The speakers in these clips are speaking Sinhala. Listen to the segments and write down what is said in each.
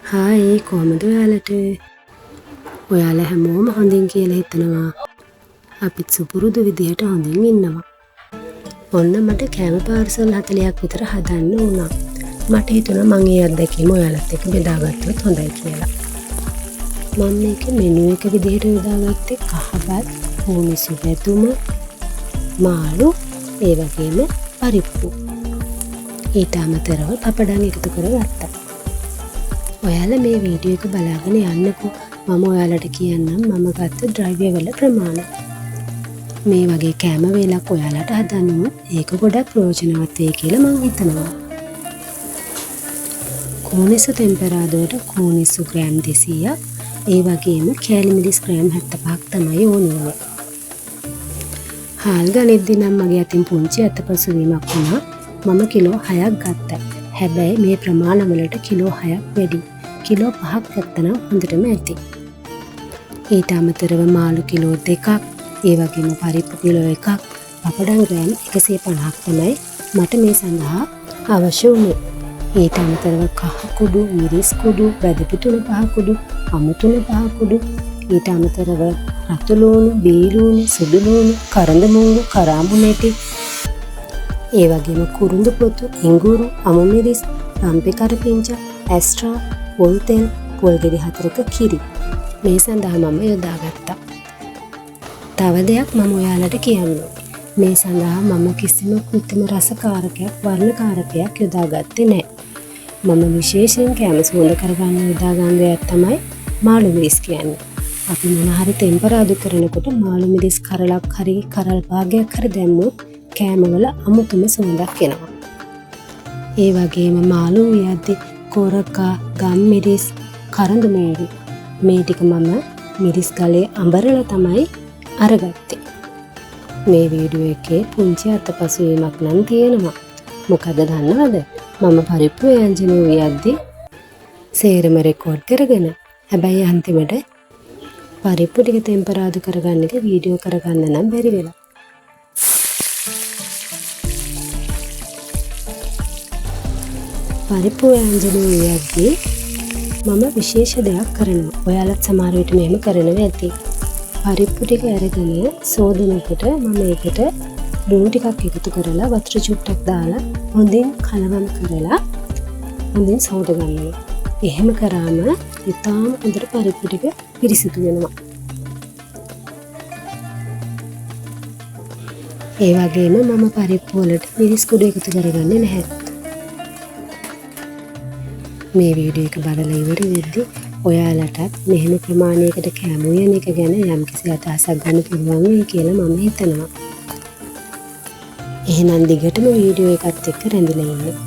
හායි කොහමද ඔයාලට? ඔයාලා හැමෝම හොඳින් කියලා හිතනවා. අපිත් සුපුරුදු විදිහට හොඳින් ඉන්නවා. ඔන්න මට කෑම පාර්සල් 40ක් විතර හදන්න වුණා. මට හිතුණා මම ඒ අත්දැකීම ඔයාලත් එක්ක බෙදාගත්තොත් හොඳයි කියලා. මම මේකේ මෙනු එක විදිහට යොදාගත්තේ කහබත්, හුනිසු බැදුම, මාළු, ඒ වගේම පරිප්පු. ඊට අමතරව පපඩම් එකතු කරගත්තා. ඔයාලා මේ වීඩියෝ එක බලාගෙන යන්නකෝ. මම ඔයාලට කියන්නම් මම ගත්ත ද්‍රව්‍ය වල ප්‍රමාණය. මේ වගේ කෑම වේලක් ඔයාලට හදන්නොත් ඒක ගොඩක් ප්‍රයෝජනවත් වෙයි කියලා මම හිතනවා. කෝනිසු ටෙම්පරාදුවට කෝනිසු ග්‍රෑම් 200ක්, ඒ වගේම කෑලි මිරිස් ග්‍රෑම් 75ක් තමයි ඕනේ. හාල් ගනිද්දී නම් මගේ අතින් පුංචි අතපසුවීමක් වුණා. මම කිලෝ 6ක් ගත්තා. හැබැයි මේ ප්‍රමාණ වලට කිලෝ 6ක් වැඩි. කිලෝ 5ක් ගත්තනම් හොඳටම ඇති. ඊට අමතරව මාළු කිලෝ 2ක්, ඒ වගේම පරිප්පු කිලෝ 1ක්, පපඩම් ග්‍රෑම් 150ක් තමයි මට මේ සඳහා අවශ්‍ය වුණේ. ඊට අමතරව කහ කුඩු, මිරිස් කුඩු, බැදපු තුන පහ කුඩු, අමු තුන පහ කුඩු, ඊට අමතරව රතු ලූණු, බී ලූණු, සුදු ලූණු, කරඳ මුංගු, කරාඹු නැටි, ඒ වගේම කුරුඳු පොතු, ඉඟුරු, අමු මිරිස්, රම්පේ කරපිංචා, ඇස්ට්‍රා, පොල් තෙල්, පොල් ගෙඩි 4ක කිරි. මේ සඳහා මම යොදාගත්තා. තව දෙයක් මම ඔයාලට කියන්නම්. මේ සඳහා මම කිසිම කෘත්‍රිම රසකාරකයක්, වර්ණකාරකයක් යොදාගත්තේ නැහැ. මම විශේෂයෙන් කෑම සුවඳ කරගන්න යොදාගන්න දෙයක් තමයි මාළු මිරිස් කියන්නේ. අපි මොන හරි ටෙම්පරාදු කරනකොට මාළු මිරිස් කරලක් හරි කරල් භාගයක් හරි දැම්මොත් කෑමවල අමුතුම සුවඳක් එනවා. ඒ වගේම මාළු වියද්දී කොරකා, ගම් මිරිස්, කරඳ මුංගු මේ ටික මම මිරිස් ගලේ අඹරලා තමයි අරගත්තේ. මේ වීඩියෝ එකේ පුංචි අතපසුවීමක් නම් තියෙනවා. මොකද දන්නවද? මම පරිප්පු ව්‍යංජන වියද්දී සේරම රෙකෝඩ් කරගෙන, හැබැයි අන්තිමට පරිප්පු ටික ටෙම්පරාදු කරගන්න එක වීඩියෝ කරගන්න නම් බැරි වෙලා. පරිප්පු ව්‍යංජන වියද්දී මම විශේෂ දෙයක් කරනවා. ඔයාලත් සමහර විට මෙහෙම කරනවා ඇති. පරිප්පු ටික අරගෙන සෝදනකොට මම ඒකට ලුණු ටිකක් එකතු කරලා වතුර චුට්ටක් දාලා හොඳින් කලවම් කරලා හොඳින් සෝද ගන්නවා. එහෙම කරාම ඉතාම හොඳට පරිප්පු ටික පිරිසිදු වෙනවා. ඒ වගේම මම පරිප්පු වලට මිරිස් කුඩු එකතු කරගන්නේ නැහැ. මේ වීඩියෝ එක බලලා ඉවර වෙද්දී ඔයාලටත් මෙහෙම ප්‍රමාණයකට කෑම උයන එක ගැන යම්කිසි අදහසක් ගන්න පුළුවන් වෙයි කියලා මම හිතනවා. එහෙනම් දිගටම වීඩියෝ එකත් එක්ක රැඳිලා ඉන්න.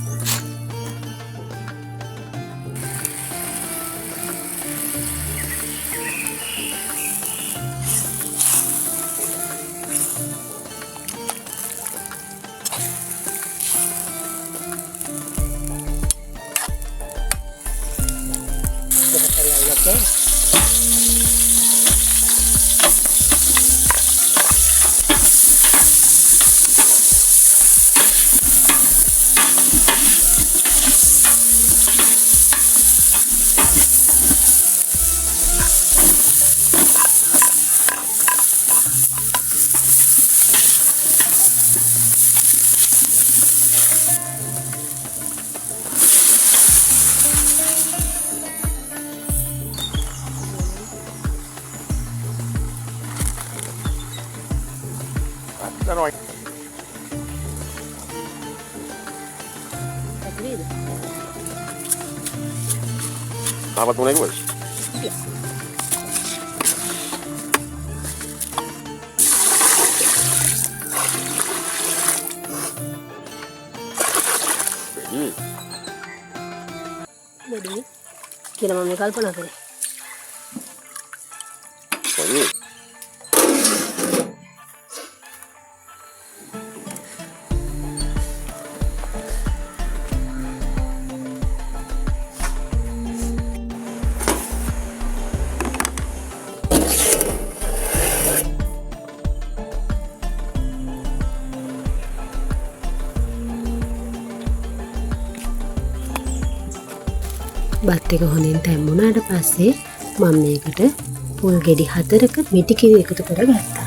Não, tava com negócio. Jadi, kira mami kalpana kare. Sorry. බත් එක හොඳින් තැම්බුණාට පස්සේ මම මේකට පොල් ගෙඩි 4ක මිටි කිරි එකතු කරගත්තා.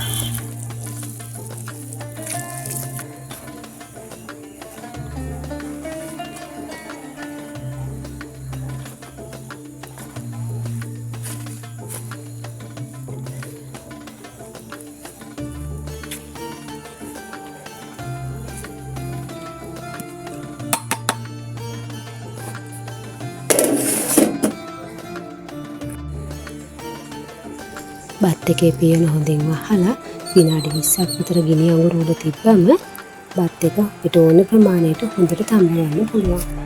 බත් එකේ පියන හොඳින් වහලා විනාඩි 20ක් විතර ගිනි අඟුරු උඩ තිබ්බම බත් එක පිට ඕන ප්‍රමාණයට හොඳට තම්බවන්න පුළුවන්.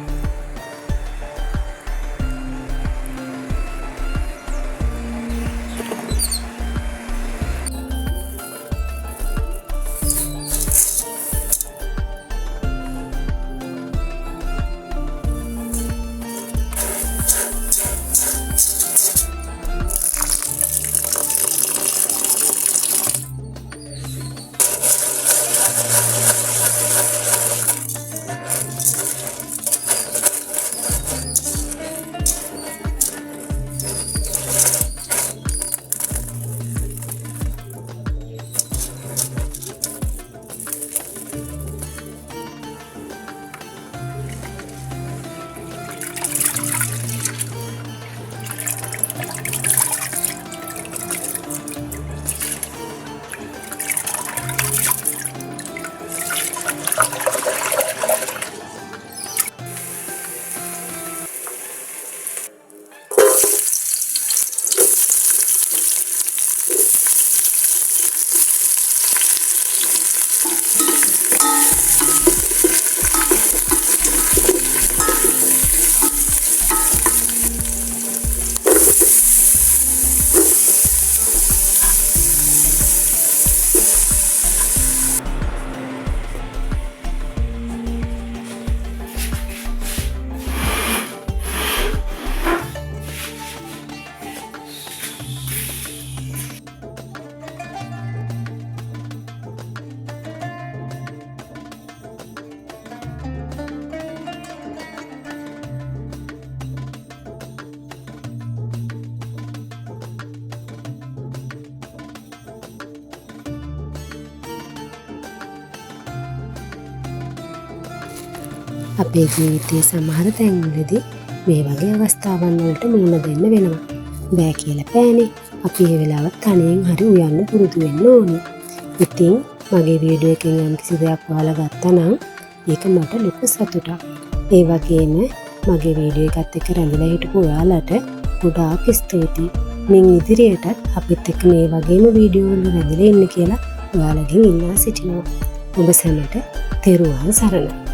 අපේ ජීවිතයේ සමහර තැන්වලදී මේ වගේ අවස්ථාවන් වලට මුහුණ දෙන්න වෙනවා. බෑ කියලා බෑනේ. අපි ඒ වෙලාවට තනියෙන් හරි උයන්න පුරුදු වෙන්න ඕනේ. ඉතින් මගේ වීඩියෝ එකෙන් යම්කිසි දෙයක් ඔයාලා ගත්තා නම් ඒක මට ලොකු සතුටක්. ඒ වගේම මගේ වීඩියෝ එකත් එක්ක රැඳිලා හිටපු ඔයාලට ගොඩාක් ස්තුතියි. මින් ඉදිරියටත් අපිත් එක්ක මේ වගේම වීඩියෝ වල රැඳිලා ඉන්න කියලා ඔයාලගෙන් ඉල්ලා සිටිනවා. ඔබ සැමට තෙරුවන් සරණයි.